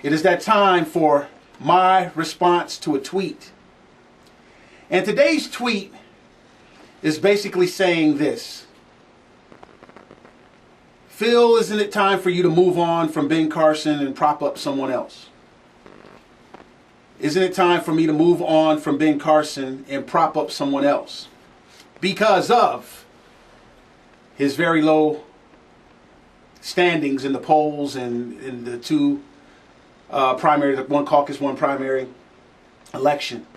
It is that time for my response to a tweet. And today's tweet is basically saying this. Phil, isn't it time for you to move on from Ben Carson and prop up someone else? Isn't it time for me to move on from Ben Carson and prop up someone else? Because of his very low standings in the polls and in the two primary, one caucus, one primary election.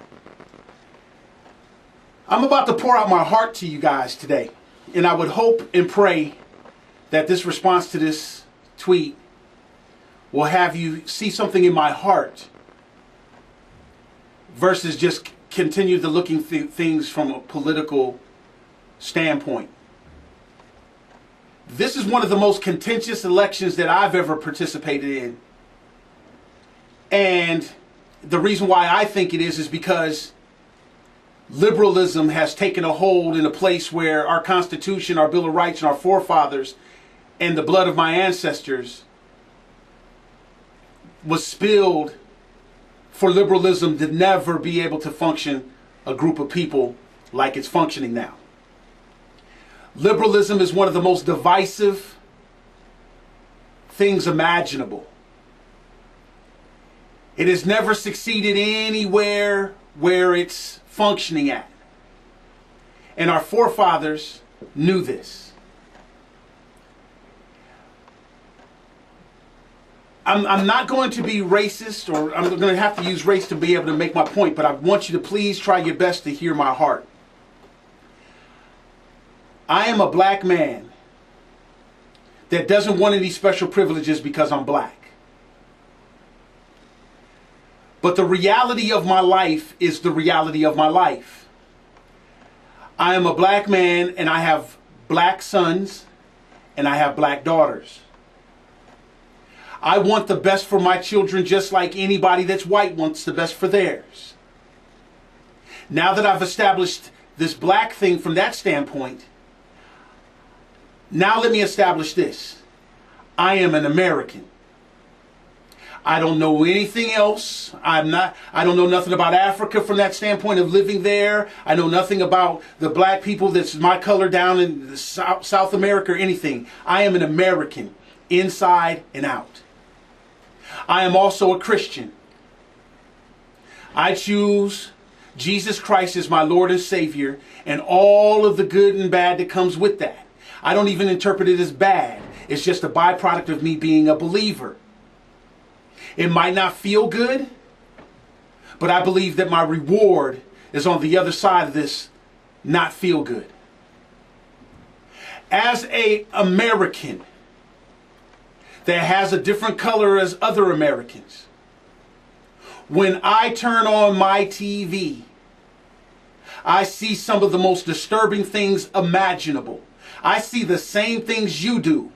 I'm about to pour out my heart to you guys today. And I would hope and pray that this response to this tweet will have you see something in my heart versus just continue to looking things from a political standpoint. This is one of the most contentious elections that I've ever participated in. And the reason why I think it is because liberalism has taken a hold in a place where our Constitution, our Bill of Rights, and our forefathers and the blood of my ancestors was spilled for liberalism to never be able to function a group of people like it's functioning now. Liberalism is one of the most divisive things imaginable. It has never succeeded anywhere where it's functioning at. And our forefathers knew this. I'm not going to be racist, or I'm going to have to use race to be able to make my point, but I want you to please try your best to hear my heart. I am a black man that doesn't want any special privileges because I'm black. But the reality of my life is the reality of my life. I am a black man and I have black sons and I have black daughters. I want the best for my children just like anybody that's white wants the best for theirs. Now that I've established this black thing from that standpoint, now let me establish this. I am an American. I don't know anything else. I don't know nothing about Africa from that standpoint of living there. I know nothing about the black people that's my color down in South America or anything. I am an American, inside and out. I am also a Christian. I choose Jesus Christ as my Lord and Savior and all of the good and bad that comes with that. I don't even interpret it as bad. It's just a byproduct of me being a believer. It might not feel good, but I believe that my reward is on the other side of this not feel good. As an American that has a different color as other Americans, when I turn on my TV, I see some of the most disturbing things imaginable. I see the same things you do,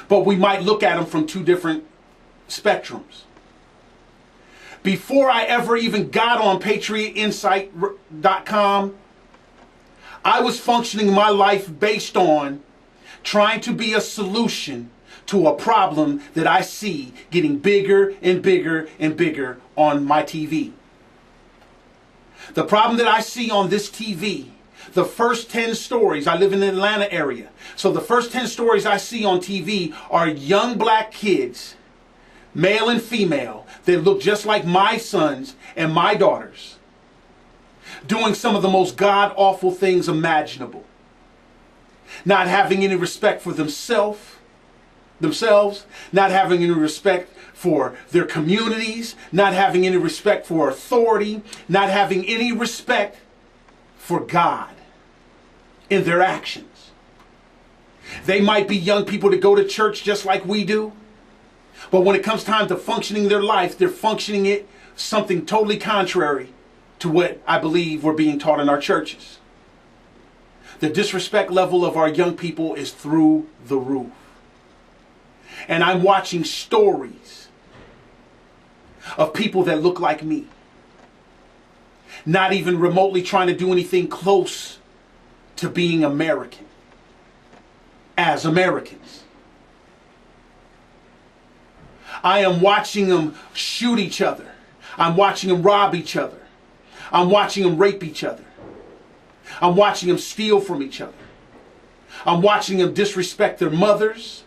but we might look at them from two different spectrums. Before I ever even got on PatriotInsight.com, I was functioning my life based on trying to be a solution to a problem that I see getting bigger and bigger and bigger on my TV. The problem that I see on this TV, the first 10 stories, I live in the Atlanta area, so the first 10 stories I see on TV are young black kids, male and female, that look just like my sons and my daughters, doing some of the most god-awful things imaginable. Not having any respect for themselves, not having any respect for their communities, not having any respect for authority, not having any respect for God in their actions. They might be young people that go to church just like we do, but when it comes time to functioning their life, they're functioning it something totally contrary to what I believe we're being taught in our churches. The disrespect level of our young people is through the roof. And I'm watching stories of people that look like me, not even remotely trying to do anything close to being American as Americans. I am watching them shoot each other. I'm watching them rob each other. I'm watching them rape each other. I'm watching them steal from each other. I'm watching them disrespect their mothers.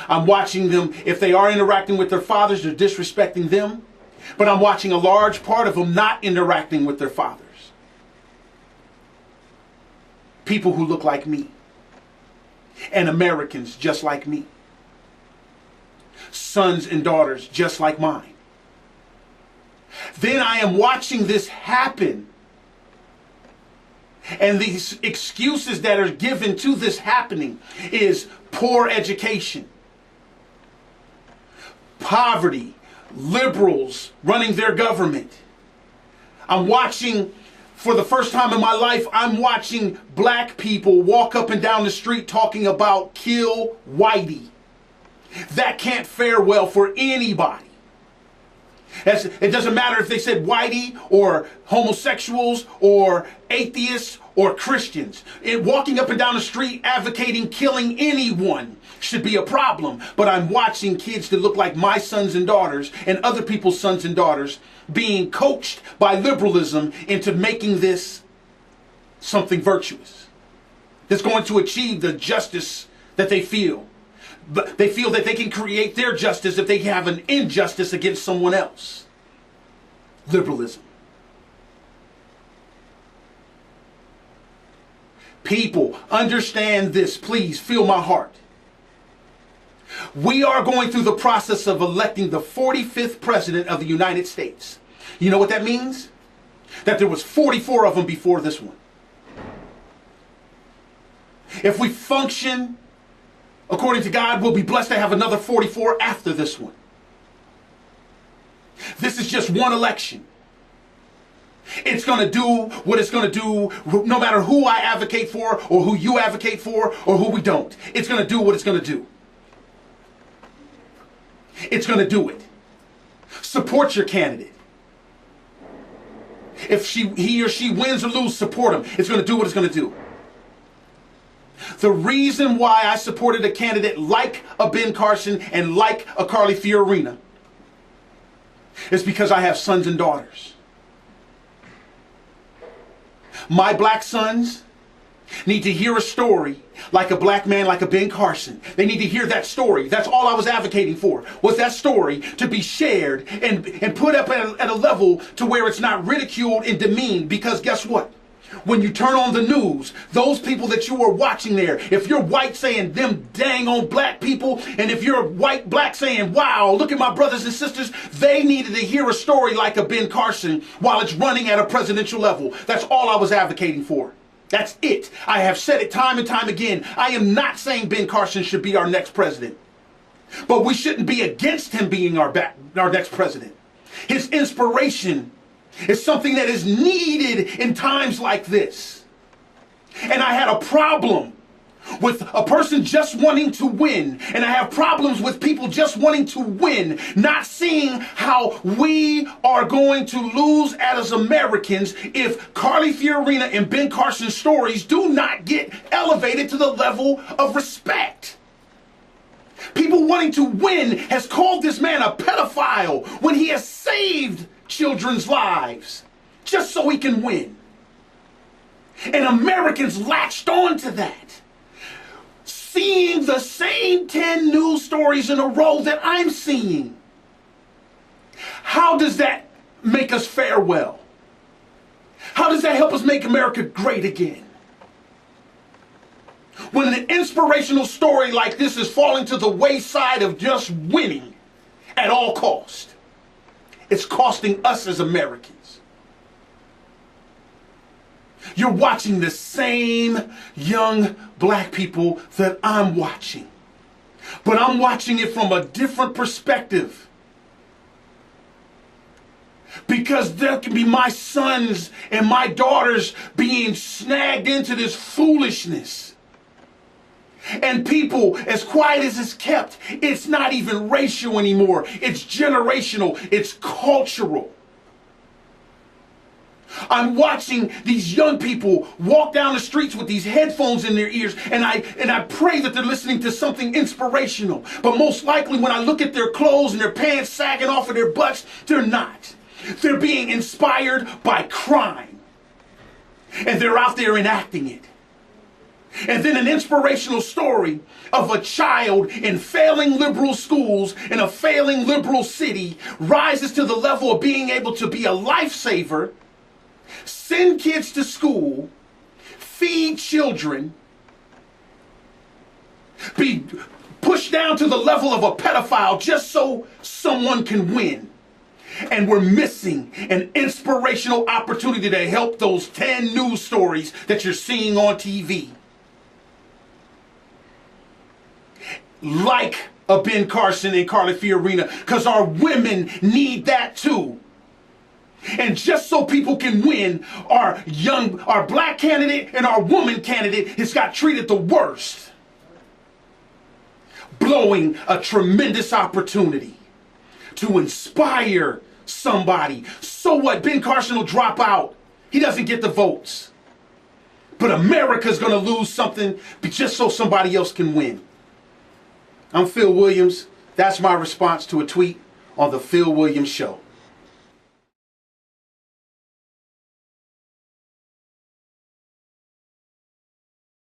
I'm watching them, if they are interacting with their fathers, they're disrespecting them. But I'm watching a large part of them not interacting with their fathers. People who look like me. And Americans just like me. Sons and daughters just like mine. Then I am watching this happen. And these excuses that are given to this happening is poor education, poverty, liberals running their government. I'm watching, for the first time in my life, I'm watching black people walk up and down the street talking about kill whitey. That can't fare well for anybody. It doesn't matter if they said whitey or homosexuals or atheists or Christians. Walking up and down the street advocating killing anyone should be a problem. But I'm watching kids that look like my sons and daughters and other people's sons and daughters being coached by liberalism into making this something virtuous that's going to achieve the justice that they feel. But they feel that they can create their justice if they have an injustice against someone else. Liberalism. People, understand this. Please feel my heart. We are going through the process of electing the 45th president of the United States. You know what that means? That there was 44 of them before this one. If we function according to God, we'll be blessed to have another 44 after this one. This is just one election. It's going to do what it's going to do no matter who I advocate for or who you advocate for or who we don't. It's going to do what it's going to do. It's going to do it. Support your candidate. If he or she wins or loses, support him. It's going to do what it's going to do. The reason why I supported a candidate like a Ben Carson and like a Carly Fiorina is because I have sons and daughters. My black sons need to hear a story like a black man, like a Ben Carson. They need to hear that story. That's all I was advocating for, was that story to be shared and put up at a level to where it's not ridiculed and demeaned. Because guess what? When you turn on the news, those people that you are watching there, if you're white saying them dang on black people, and if you're white black saying, wow, look at my brothers and sisters, they needed to hear a story like a Ben Carson while it's running at a presidential level. That's all I was advocating for. That's it. I have said it time and time again. I am not saying Ben Carson should be our next president, but we shouldn't be against him being our next president. His inspiration is something that is needed in times like this. And I had a problem with a person just wanting to win. And I have problems with people just wanting to win, not seeing how we are going to lose as Americans if Carly Fiorina and Ben Carson's stories do not get elevated to the level of respect. People wanting to win has called this man a pedophile when he has saved children's lives just so he can win. And Americans latched on to that. Seeing the same 10 news stories in a row that I'm seeing. How does that make us fare well? How does that help us make America great again? When an inspirational story like this is falling to the wayside of just winning at all cost. It's costing us as Americans. You're watching the same young black people that I'm watching. But I'm watching it from a different perspective. Because there can be my sons and my daughters being snagged into this foolishness. And people, as quiet as it's kept, it's not even racial anymore. It's generational. It's cultural. I'm watching these young people walk down the streets with these headphones in their ears, and I pray that they're listening to something inspirational. But most likely when I look at their clothes and their pants sagging off of their butts, they're not. They're being inspired by crime. And they're out there enacting it. And then an inspirational story of a child in failing liberal schools in a failing liberal city rises to the level of being able to be a lifesaver, send kids to school, feed children, be pushed down to the level of a pedophile just so someone can win. And we're missing an inspirational opportunity to help those 10 news stories that you're seeing on TV. Like a Ben Carson and Carly Fiorina, because our women need that too. And just so people can win, our black candidate and our woman candidate has got treated the worst. Blowing a tremendous opportunity to inspire somebody. So what? Ben Carson will drop out. He doesn't get the votes. But America's going to lose something just so somebody else can win. I'm Phil Williams. That's my response to a tweet on The Phil Williams Show.